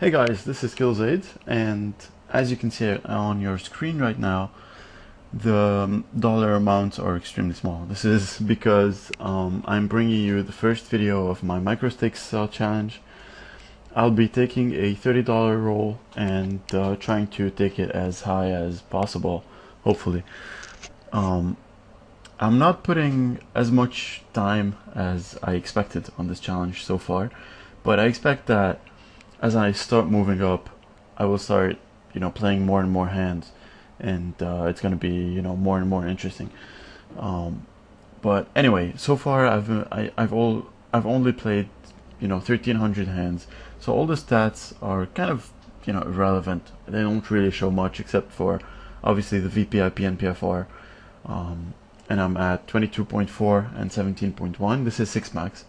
Hey guys, this is KillsAids, and as you can see on your screen right now, the dollar amounts are extremely small. This is because I'm bringing you the first video of my Microstakes challenge. I'll be taking a $30 roll and trying to take it as high as possible, hopefully. I'm not putting as much time as I expected on this challenge so far, but I expect that as I start moving up, I will start, playing more and more hands, and it's going to be, more and more interesting. But anyway, so far I've only played, 1,300 hands, so all the stats are kind of, irrelevant. They don't really show much except for obviously the VPIP and PFR, and I'm at 22.4 and 17.1. This is 6 max.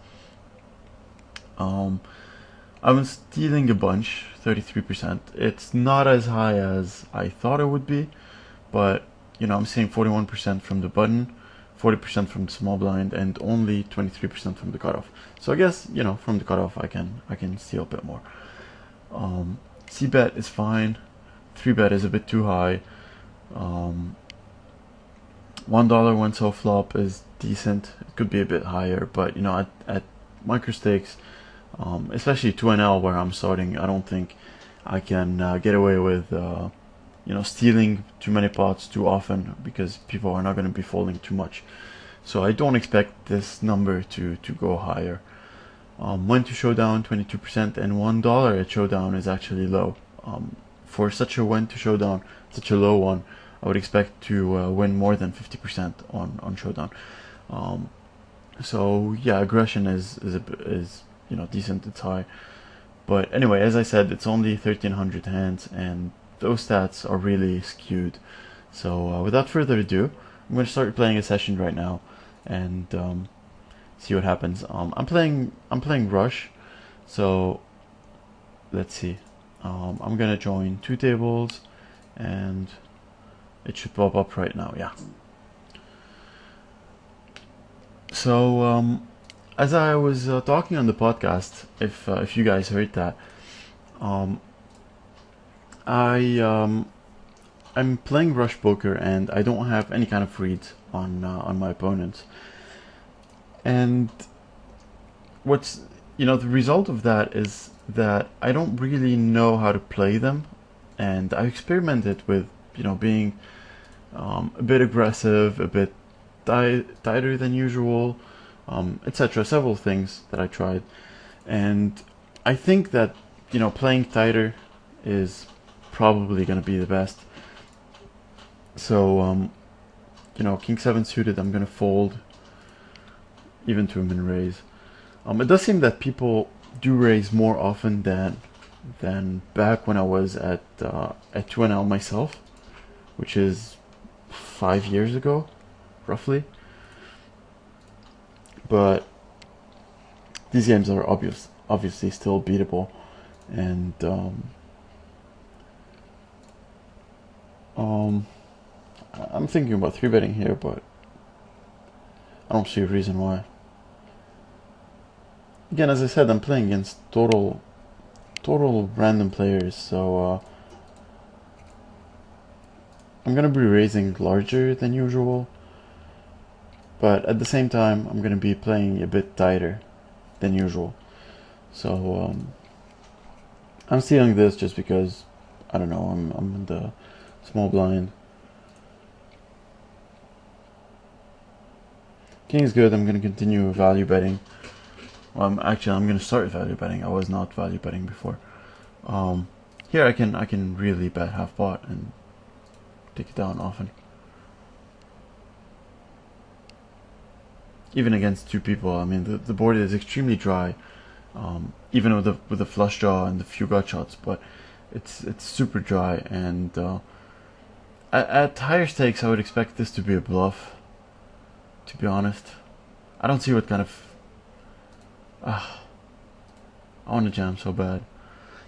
I'm stealing a bunch, 33%. It's not as high as I thought it would be, but I'm seeing 41% from the button, 40% from the small blind, and only 23% from the cutoff. So I guess from the cutoff I can steal a bit more. C bet is fine. 3 bet is a bit too high. $1 one so flop is decent. It could be a bit higher, but at Microstakes, especially 2NL where I'm starting, I don't think I can get away with stealing too many pots too often, because people are not going to be folding too much. So I don't expect this number to go higher. When to showdown, 22%, and $1 at showdown is actually low. For such a when to showdown, such a low one, I would expect to win more than 50% on showdown. So yeah, aggression is decent, it's high. But anyway, as I said, it's only 1,300 hands, and those stats are really skewed. So without further ado, I'm going to start playing a session right now and see what happens. I'm playing Rush, so let's see. I'm gonna join 2 tables, and it should pop up right now. Yeah. So as I was talking on the podcast, if you guys heard that, I'm playing Rush Poker, and I don't have any kind of reads on my opponents. And what's the result of that is that I don't really know how to play them, and I experimented with being a bit aggressive, a bit tighter than usual, etc. Several things that I tried, and I think that playing tighter is probably going to be the best. So King 7 suited, I'm going to fold even to a min raise. It does seem that people do raise more often than back when I was at 2NL myself, which is 5 years ago, roughly. But these games are obviously still beatable, and I'm thinking about 3-betting here, but I don't see a reason why. Again, as I said, I'm playing against total random players, so I'm gonna be raising larger than usual, but at the same time I'm gonna be playing a bit tighter than usual. So I'm stealing this just because I don't know, I'm in the small blind. King is good. I'm gonna continue value betting. Well, actually, I'm gonna start value betting. I was not value betting before. Here I can really bet half pot and take it down often, even against 2 people. I mean, the board is extremely dry, even with the flush draw and the few gut shots, but it's super dry. And at higher stakes, I would expect this to be a bluff. To be honest, I don't see what kind of. I want to jam so bad.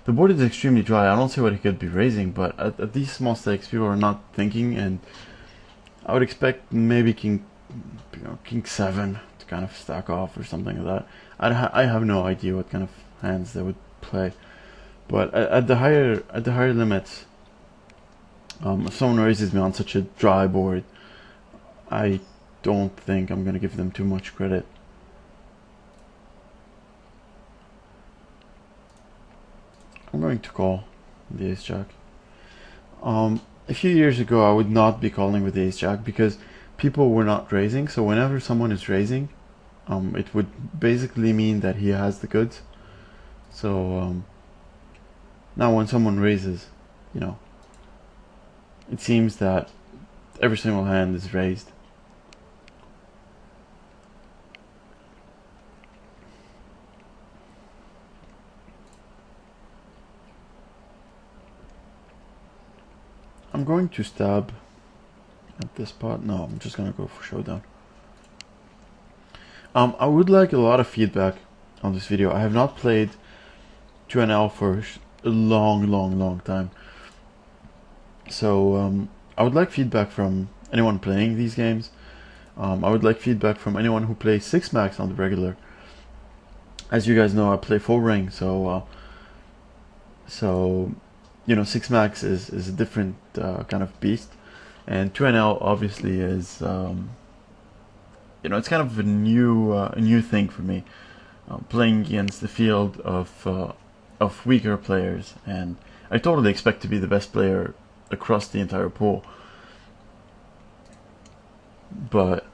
The board is extremely dry. I don't see what he could be raising, but at these small stakes, people are not thinking, and I would expect maybe King 7 to kind of stack off or something like that. I have no idea what kind of hands they would play. But at the higher limits, if someone raises me on such a dry board, I don't think I'm gonna give them too much credit. I'm going to call the ace jack. A few years ago, I would not be calling with the ace jack because people were not raising. So whenever someone is raising, it would basically mean that he has the goods. So now when someone raises, you know, it seems that every single hand is raised. I'm going to stab at this pot. No, I'm just gonna go for showdown. I would like a lot of feedback on this video. I have not played 2NL for a long time. So I would like feedback from anyone playing these games. I would like feedback from anyone who plays 6-max on the regular. As you guys know, I play full ring, so you know, 6-max is a different kind of beast, and 2NL obviously is you know, it's kind of a new thing for me, playing against the field of weaker players, and I totally expect to be the best player across the entire pool. But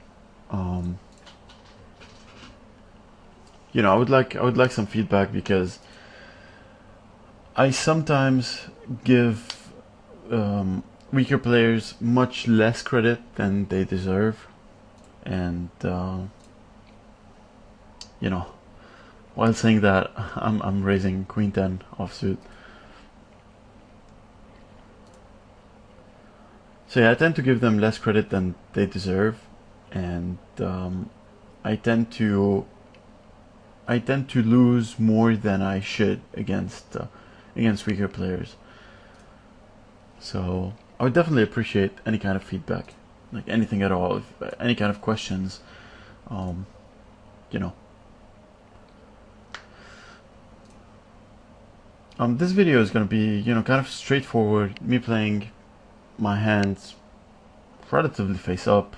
you know, I would like some feedback because I sometimes give weaker players much less credit than they deserve, and you know, while saying that, I'm raising Queen 10 offsuit. So yeah, I tend to give them less credit than they deserve, and I tend to lose more than I should against weaker players. So I would definitely appreciate any kind of feedback, like anything at all, any kind of questions, you know. This video is going to be, you know, kind of straightforward, me playing my hands relatively face up,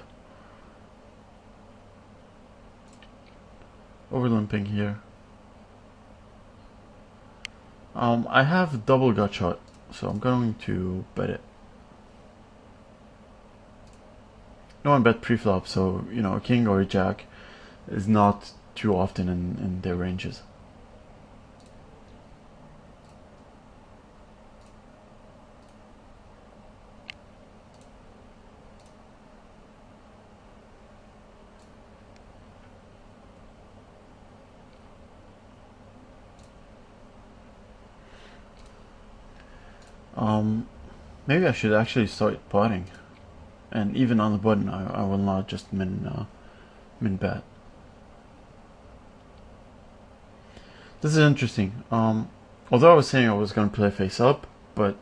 over limping here. I have double gut shot, so I'm going to bet it. No one bet pre-flop, so you know, a king or a jack is not too often in their ranges. Maybe I should actually start potting, and even on the button I will not just min bet. This is interesting. Although I was saying I was going to play face up, but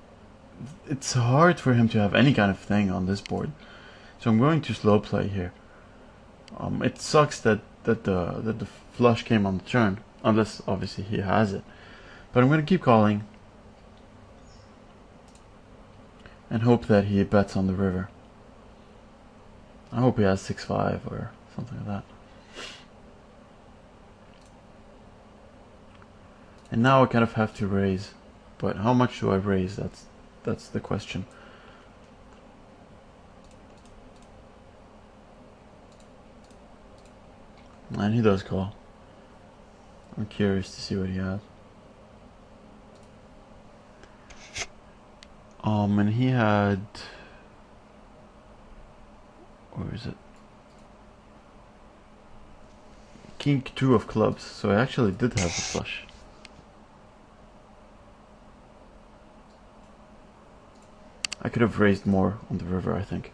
it's hard for him to have any kind of thing on this board, so I'm going to slow play here. It sucks that the flush came on the turn, unless obviously he has it, but I'm going to keep calling and hope that he bets on the river. I hope he has 6-5 or something like that. And now I kind of have to raise, but how much do I raise? That's the question. And he does call. I'm curious to see what he has. And he had, where is it? King 2 of clubs, so I actually did have the flush. I could have raised more on the river, I think.